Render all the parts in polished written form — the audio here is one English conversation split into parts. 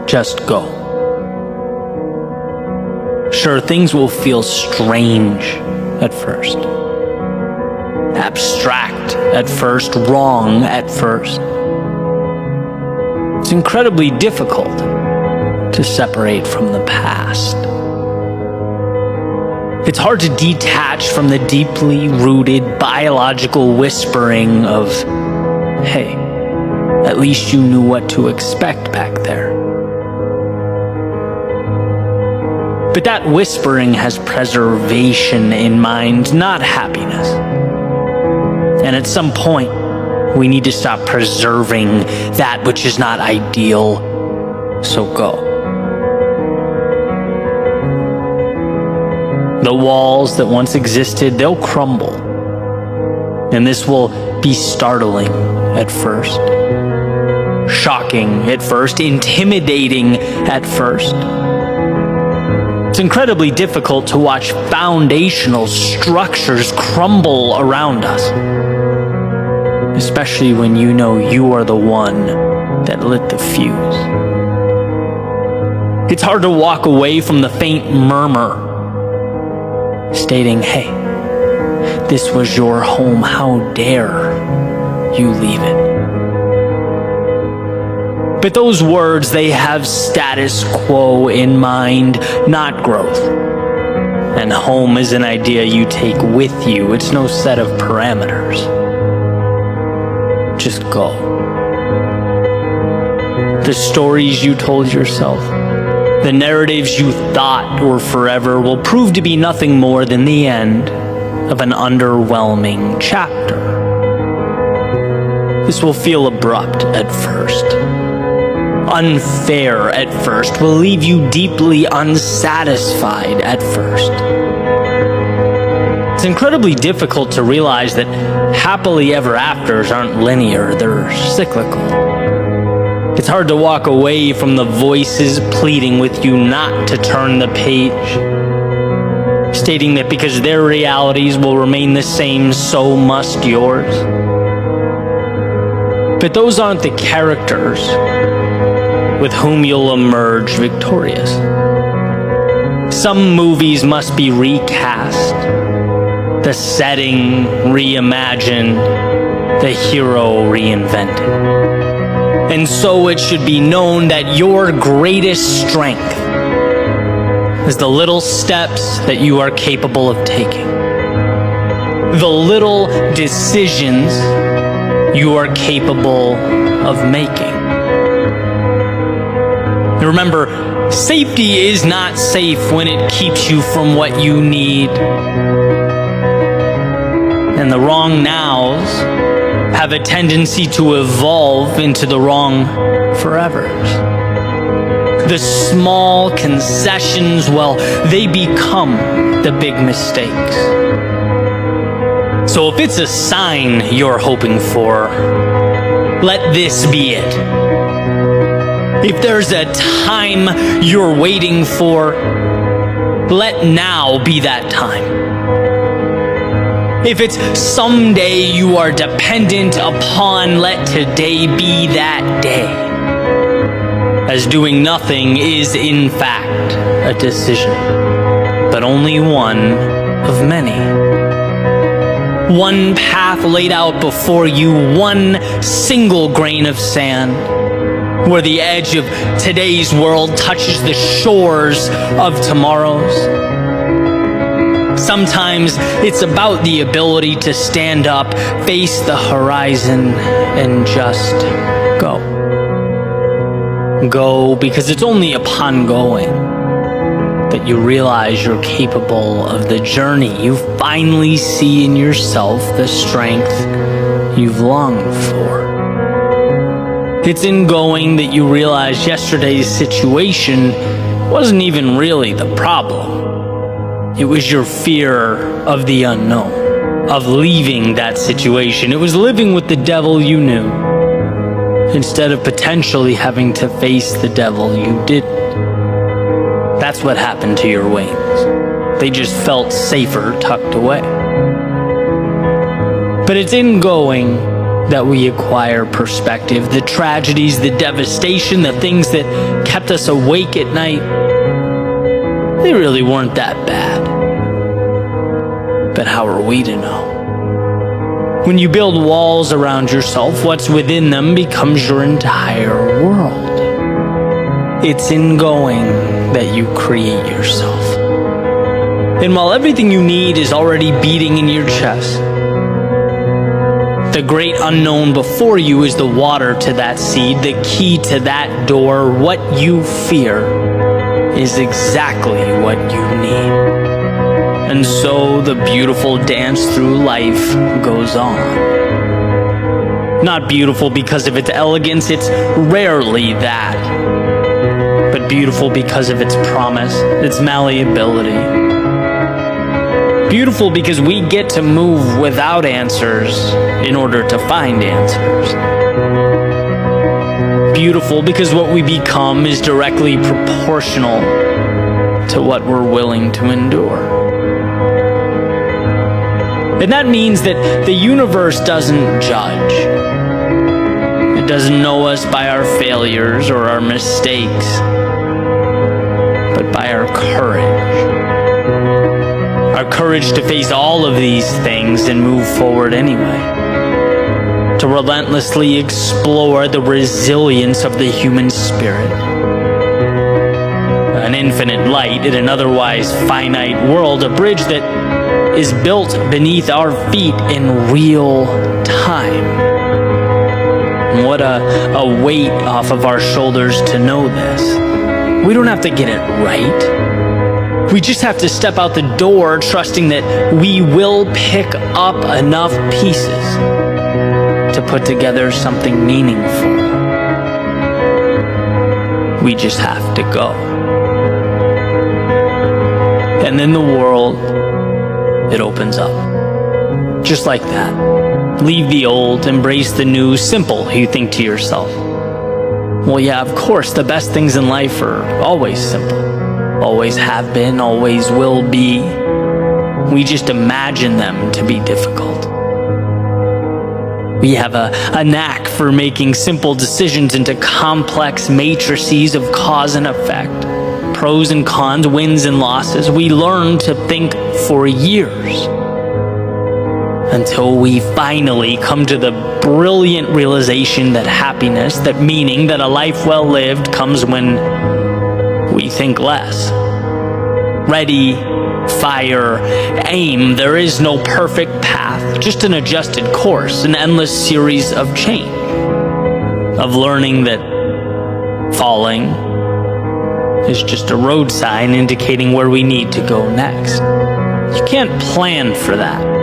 Just go. Sure, things will feel strange at first. Abstract at first, wrong at first. It's incredibly difficult to separate from the past. It's hard to detach from the deeply rooted biological whispering of, hey, at least you knew what to expect back there. But that whispering has preservation in mind, not happiness. And at some point, we need to stop preserving that which is not ideal, so go. The walls that once existed, they'll crumble. And this will be startling at first, shocking at first, intimidating at first. It's incredibly difficult to watch foundational structures crumble around us, especially when you know you are the one that lit the fuse. It's hard to walk away from the faint murmur stating, hey, this was your home, how dare you leave it? But those words, they have status quo in mind, not growth. And home is an idea you take with you. It's no set of parameters. Just go. The stories you told yourself, the narratives you thought were forever will prove to be nothing more than the end of an underwhelming chapter. This will feel abrupt at first, unfair at first, will leave you deeply unsatisfied at first. It's incredibly difficult to realize that happily ever afters aren't linear, they're cyclical. It's hard to walk away from the voices pleading with you not to turn the page, stating that because their realities will remain the same, so must yours. But those aren't the characters with whom you'll emerge victorious. Some movies must be recast, the setting reimagined, the hero reinvented. And so it should be known that your greatest strength is the little steps that you are capable of taking, the little decisions you are capable of making. Remember, safety is not safe when it keeps you from what you need. And the wrong nows have a tendency to evolve into the wrong forevers. The small concessions, well, they become the big mistakes. So if it's a sign you're hoping for, let this be it. If there's a time you're waiting for, let now be that time. If it's someday you are dependent upon, let today be that day. As doing nothing is in fact a decision, but only one of many. One path laid out before you, one single grain of sand, where the edge of today's world touches the shores of tomorrow's. Sometimes it's about the ability to stand up, face the horizon, and just go. Go because it's only upon going that you realize you're capable of the journey. You finally see in yourself the strength you've longed for. It's in going that you realize yesterday's situation wasn't even really the problem. It was your fear of the unknown, of leaving that situation. It was living with the devil you knew, instead of potentially having to face the devil you didn't. That's what happened to your wings. They just felt safer tucked away. But it's in going that we acquire perspective. The tragedies, the devastation, the things that kept us awake at night, they really weren't that bad. But how are we to know? When you build walls around yourself, what's within them becomes your entire world. It's in going that you create yourself. And while everything you need is already beating in your chest, the great unknown before you is the water to that seed, the key to that door. What you fear is exactly what you need. And so the beautiful dance through life goes on. Not beautiful because of its elegance, it's rarely that. But beautiful because of its promise, its malleability. Beautiful because we get to move without answers in order to find answers. Beautiful because what we become is directly proportional to what we're willing to endure. And that means that the universe doesn't judge. It doesn't know us by our failures or our mistakes, but by our courage. Our courage to face all of these things and move forward anyway. To relentlessly explore the resilience of the human spirit. An infinite light in an otherwise finite world, a bridge that is built beneath our feet in real time. What a weight off of our shoulders to know this. We don't have to get it right. We just have to step out the door trusting that we will pick up enough pieces to put together something meaningful. We just have to go. And then the world, it opens up. Just like that. Leave the old, embrace the new, simple, you think to yourself. Well, yeah, of course, the best things in life are always simple. Always have been, always will be. We just imagine them to be difficult. We have a knack for making simple decisions into complex matrices of cause and effect. Pros and cons, wins and losses. We learn to think for years until we finally come to the brilliant realization that happiness, that meaning, that a life well lived comes when we think less. Ready, fire, aim. There is no perfect path, just an adjusted course, an endless series of change, of learning that falling is just a road sign indicating where we need to go next. You can't plan for that.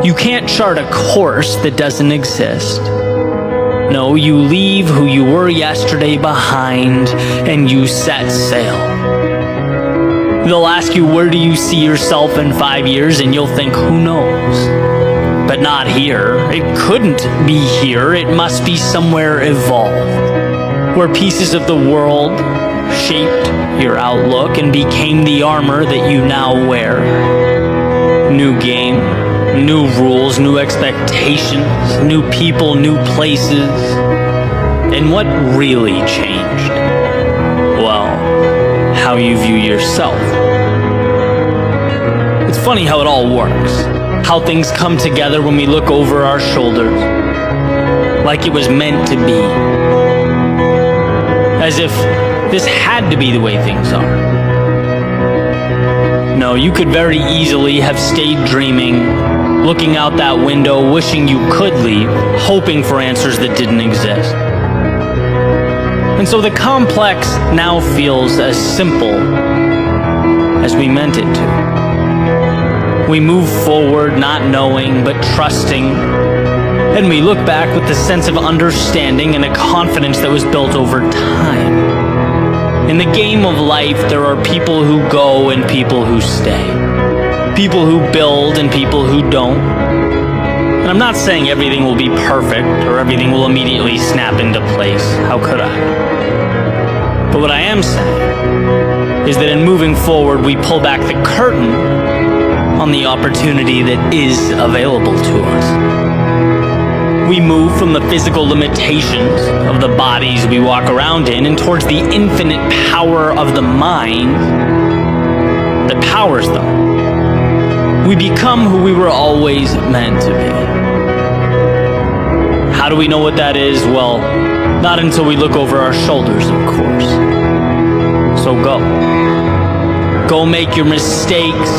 You can't chart a course that doesn't exist. No, you leave who you were yesterday behind and you set sail. They'll ask you, where do you see yourself in 5 years? And you'll think, who knows? But not here. It couldn't be here. It must be somewhere evolved, where pieces of the world shaped your outlook and became the armor that you now wear. New game, new rules, new expectations, new people, new places. And what really changed? Well, how you view yourself. It's funny how it all works. How things come together when we look over our shoulders. Like it was meant to be. As if this had to be the way things are. No, you could very easily have stayed dreaming, looking out that window, wishing you could leave, hoping for answers that didn't exist. And so the complex now feels as simple as we meant it to. We move forward not knowing but trusting, and we look back with a sense of understanding and a confidence that was built over time. In the game of life, there are people who go and people who stay. People who build and people who don't. And I'm not saying everything will be perfect or everything will immediately snap into place. How could I? But what I am saying is that in moving forward, we pull back the curtain on the opportunity that is available to us. We move from the physical limitations of the bodies we walk around in and towards the infinite power of the mind that powers them. We become who we were always meant to be. How do we know what that is? Well, not until we look over our shoulders, of course. So go. Go make your mistakes.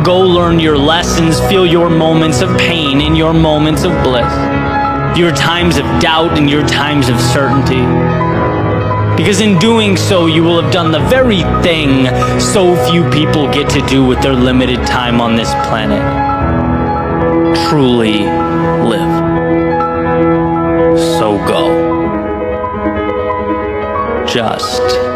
Go learn your lessons. Feel your moments of pain and your moments of bliss. Your times of doubt and your times of certainty. Because in doing so, you will have done the very thing so few people get to do with their limited time on this planet. Truly live. So go. Just